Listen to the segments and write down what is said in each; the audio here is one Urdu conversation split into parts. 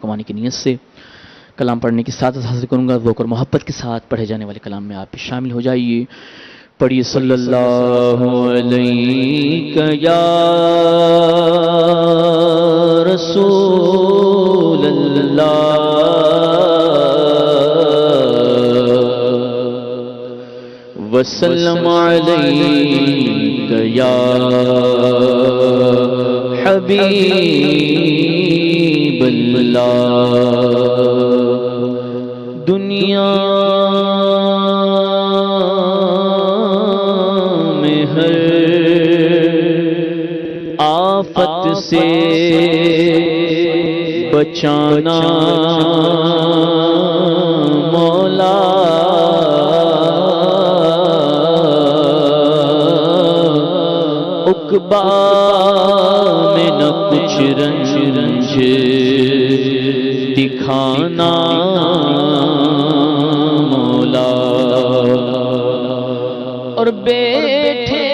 کمانے کی نیت سے کلام پڑھنے کی سعادت حاصل کروں گا. ذوق اور محبت کے ساتھ پڑھے جانے والے کلام میں آپ بھی شامل ہو جائیے. پڑھیے صلی اللہ علیہ یا رسول اللہ وسلم علیک یا حبیب اللہ. دنیا میں ہر آفت سے بچانا مولا عقبہ میں نہ کچھ رنج دکھانا مولا. اور بیٹھے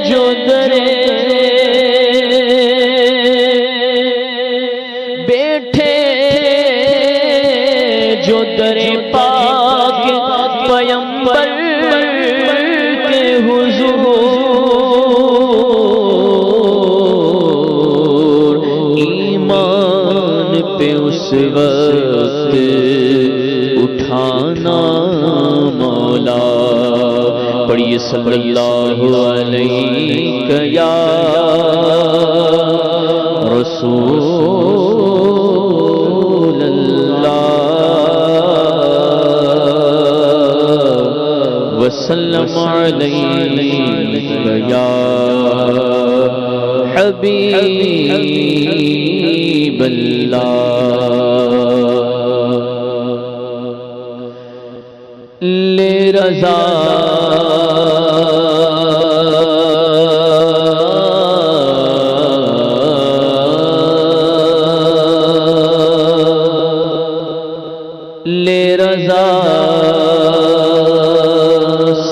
جو درے جو در پاک پیمبر کے حضور ایمان پہ اس وقت اٹھانا مولا. پڑھیے صلی اللہ علیہ یا رسول وسلم علیک یا حبیب اللہ. لے رضا لے رضا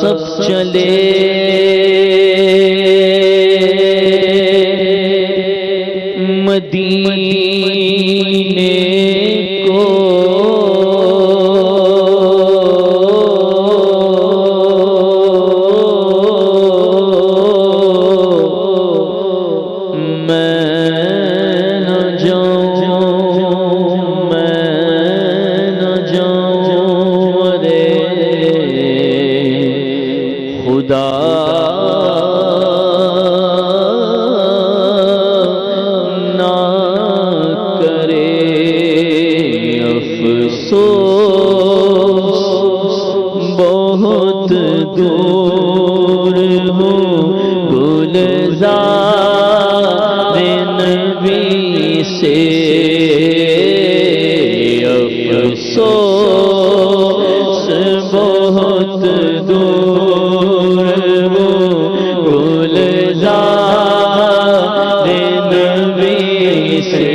سب چلے مدینے کو بہت دور ہوں گلزار نبی سے افسوس بہت دور ہوں گلزار نبی سے.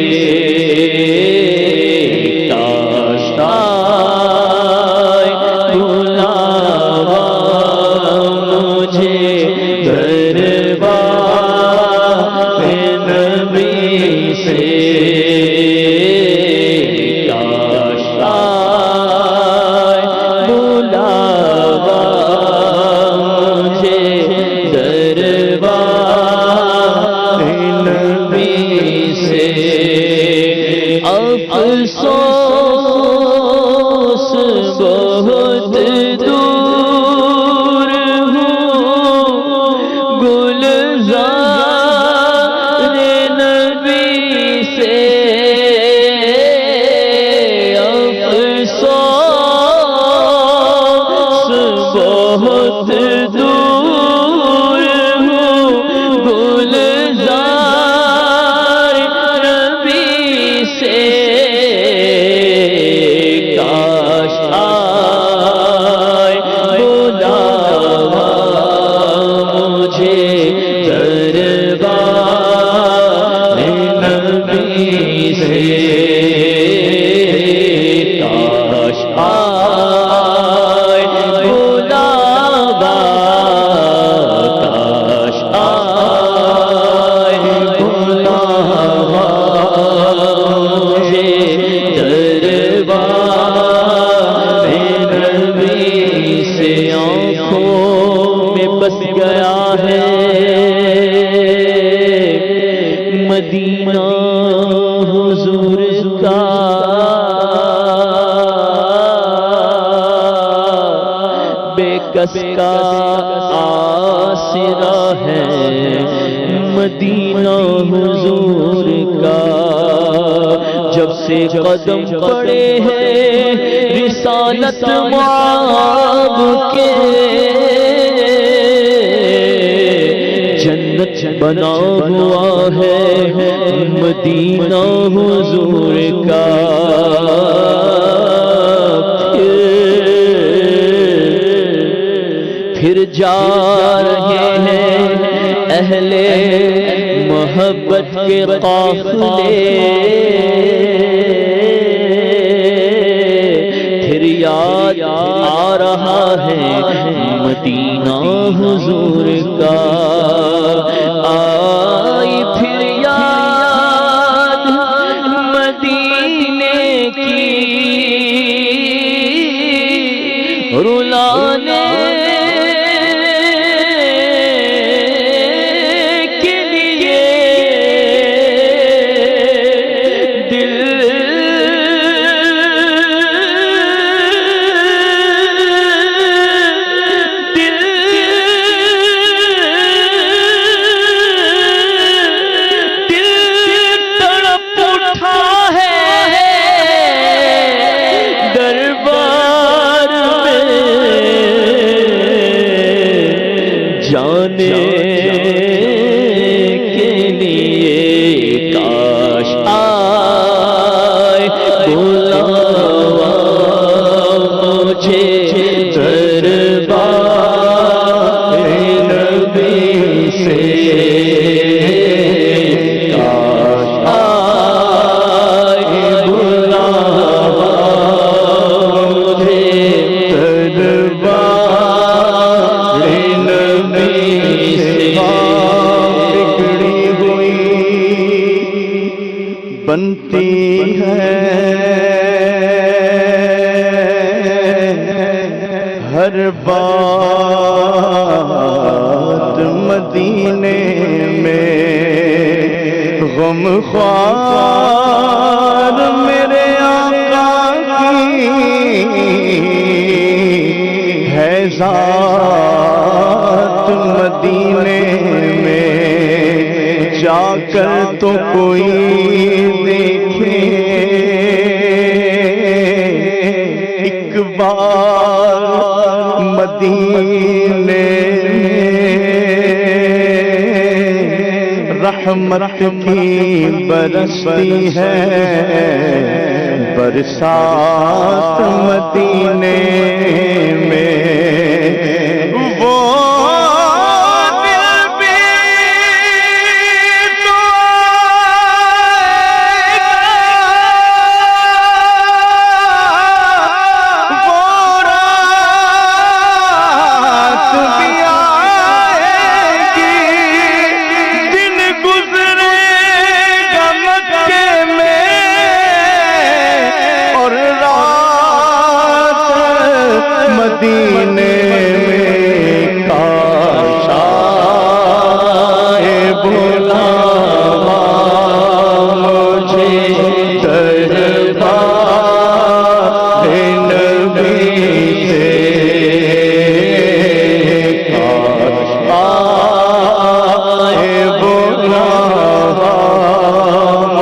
افسوس بہت دور ہوں گلزار نبی سے. افسوس بہت دور ہوں گلزار نبی سے. کاش کس کا آسرا ہے مدینہ حضور کا، جب سے قدم پڑے ہیں رسالت معاب کے، جنت بنا ہوا ہے مدینہ حضور کا۔ پھر جا رہے ہیں اہل محبت کے قافلے، پھر یاد آ رہا ہے مدینہ حضور کا، آئی پھر یاد مدینے کی رلانے کے لیے کاش آئے بلاوا مجھے دربار نبی سے، کاش آئے بلاوا مجھے دربار نبی بنتی ہے ہر بات مدینے میں، غم خوار میرے آقا کی ہے ذات مدینے میں، جا کر تو کوئی دیکھے ایک بار مدینے رحمت کی برستی ہے برسات مدینے میں، وہ مدینے میں کاش آئے بلاوا مجھے دربار نبی سے، کاش آئے بلاوا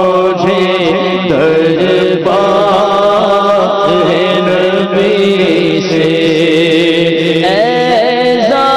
مجھے دربار نبی سے، دربار،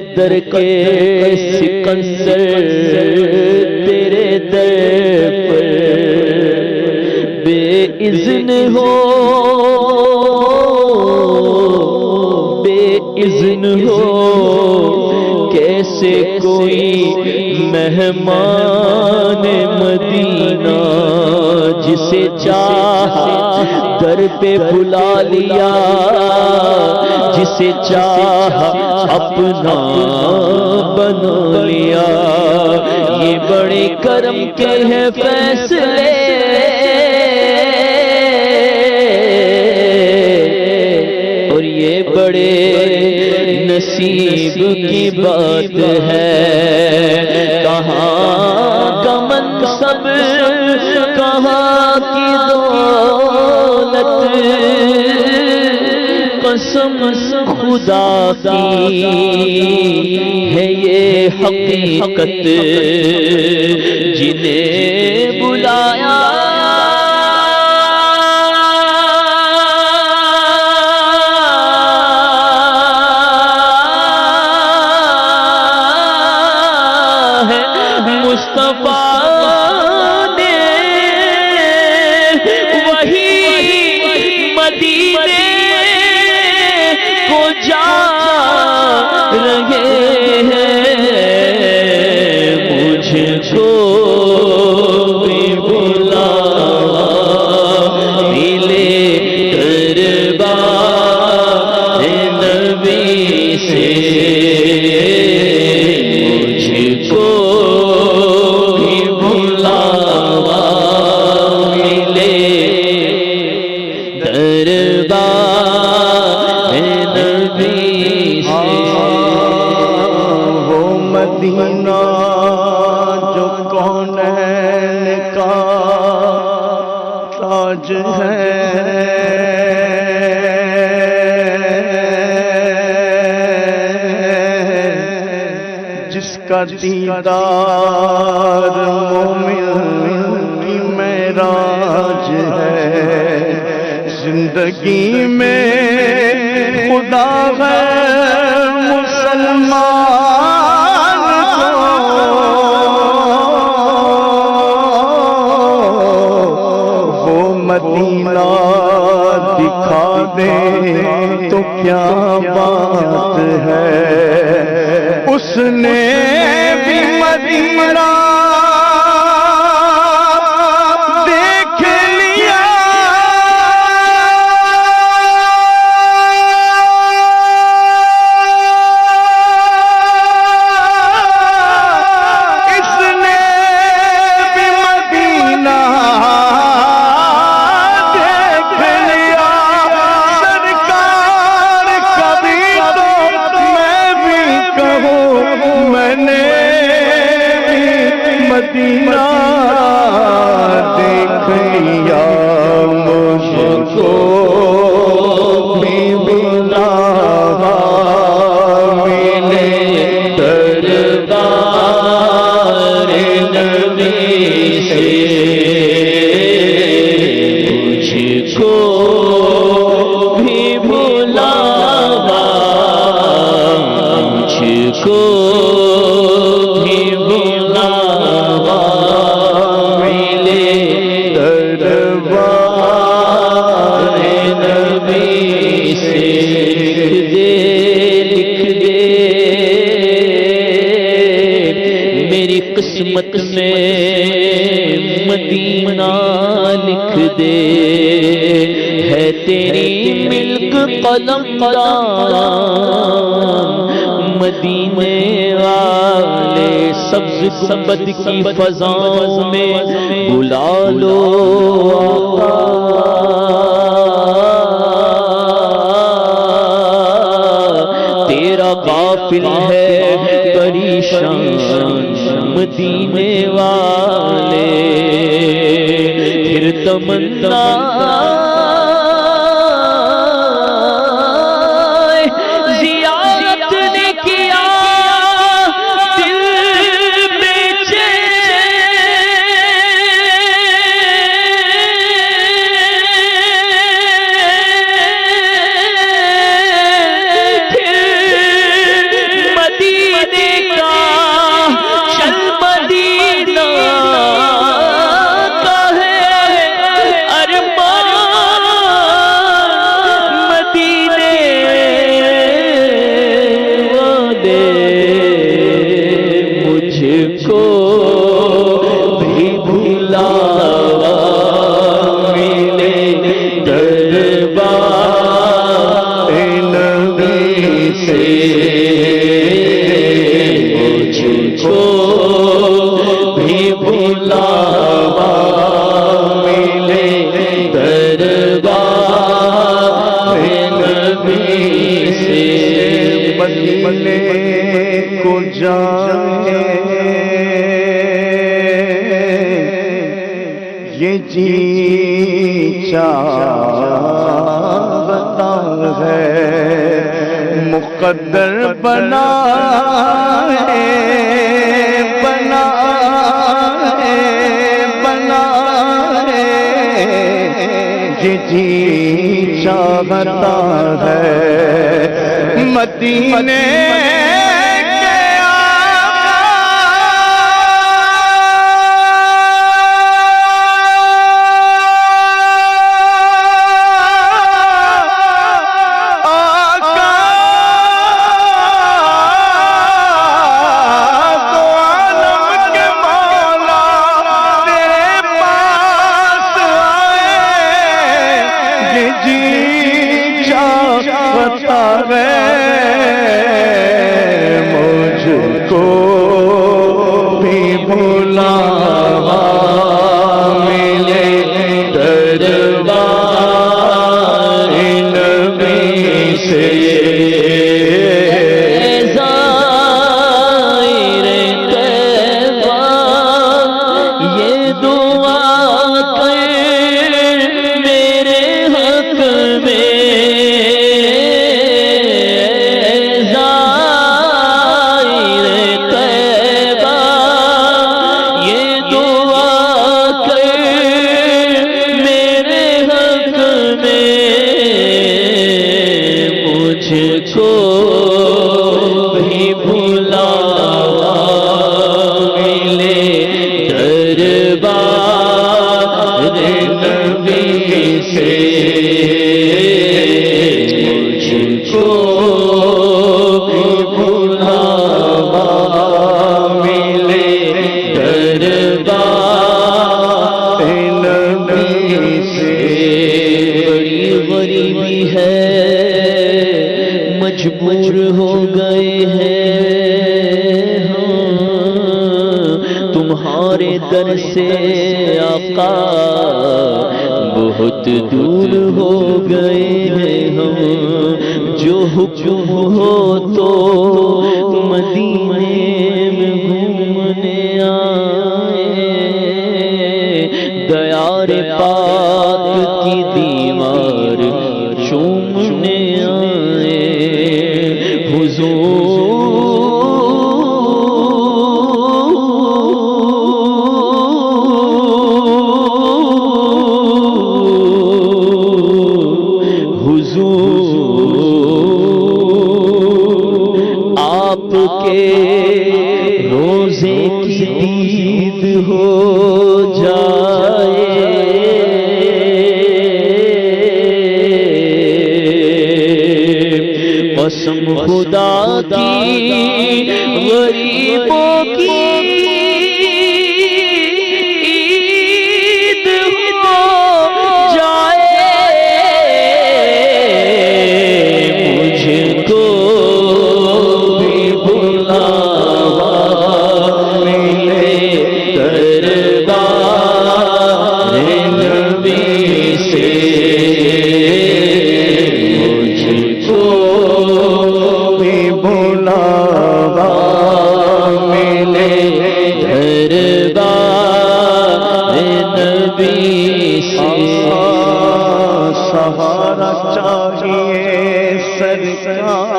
مقدر کے سکندر تیرے در پر بے اذن ہو، بے اذن ہو، کیسے کوئی مہمان مدینہ جسے چاہا در پہ بلا لیا، جسے چاہا اپنا بنا لیا۔ یہ بڑے کرم کے ہیں فیصلے، اور یہ بڑے نصیب کی بات ہے۔ کہاں کا منصب، کہاں کی دولت، قسم خدا کی ہے یہ حقیقت، جنہیں بلایا مدینہ جو کونین کا تاج ہے، جس کا دیدار مومن کی معراج ہے۔ زندگی میں خدا ہے مسلمان وہ مدینہ دکھا دے تو کیا بات ہے۔ اس نے بھی مدینہ دیکھ لیا، اس نے بھی مدینہ دیکھ لیا۔ سرکار کبھی تو میں بھی کہوں، میں نے بھی مدینہ دیکھ لیا۔ مجھ کو بھی بلاوا ملے دربار نبی سے، مجھ کو بھی بلاوا، مجھ کو بھی بلاوا ملے دربار نبی سے۔ لکھ دے میری قسمت میں مدینہ لکھ دے، ہے تیری ملک قلم مدینے والے سبز گنبد کی فضاؤں میں بلا لو آقا۔ تیرا غافل ہے پریشان مدینے والے، پھر تمنا زیارت نے کیا دل میں پھر مدینہ مدینے کو جائے یہ جی چاہتا ہے، مقدر بنائے یہ جی چاہتا ہے مدینے مجبور ہو گئے ہیں تمہارے در سے آقا، بہت دور ہو گئے ہیں ہم، جو حکم ہو تو مدینے میں گھومنے آئے، دیار پاک کی دیوار چومنے آئے، آپ کے روزے کی دید ہو جائے، قسم خدا کی غریبوں کی عید ہو جائے، مجھ کو بھی بلاوا ملے دربار نبی سے، مجھ کو سہارا چاہیے سرکار،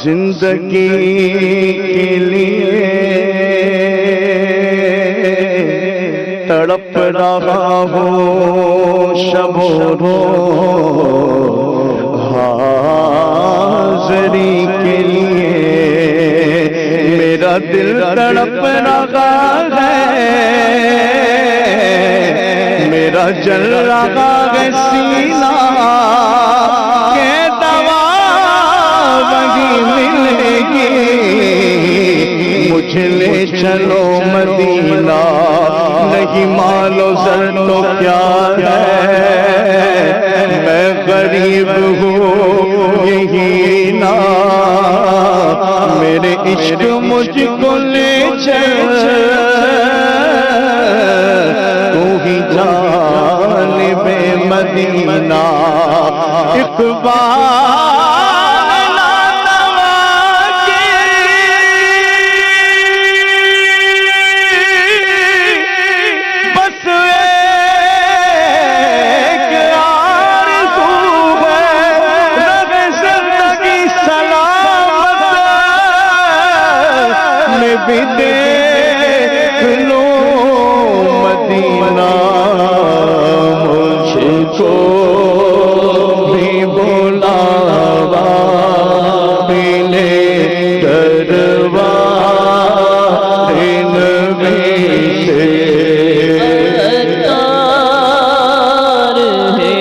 زندگی کے لیے تڑپ رہا ہوں شب و روز، حاضری کے لیے میرا دل تڑپ رہا ہے، میرا جل رہا ہے سینہ کہ دوا وہی ملے گی، مجھے لے چلو مدینہ، نہیں مال و زر تو کیا ہے، میں غریب ہوں یہی نا، میرے عشق مجھ کو لے چل، تو ہی جانب مدینہ، اقبال ناتوا کی بس ایک آرزو ہے رب زندگی سلامت میں بھی دیکھ لوں مدینہ مجھ کو بھی بلاوا ملے دربار نبی سے تار ہے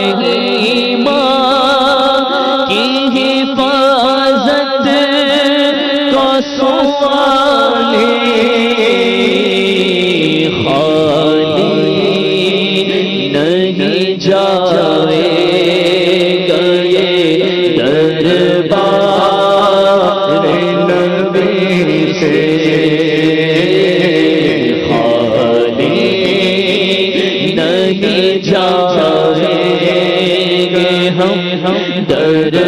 ایمان کی حفاظت کا سوال خالی نہیں جائے گا یہ دربار نبی سے خالی نہیں جائیں گے ہم در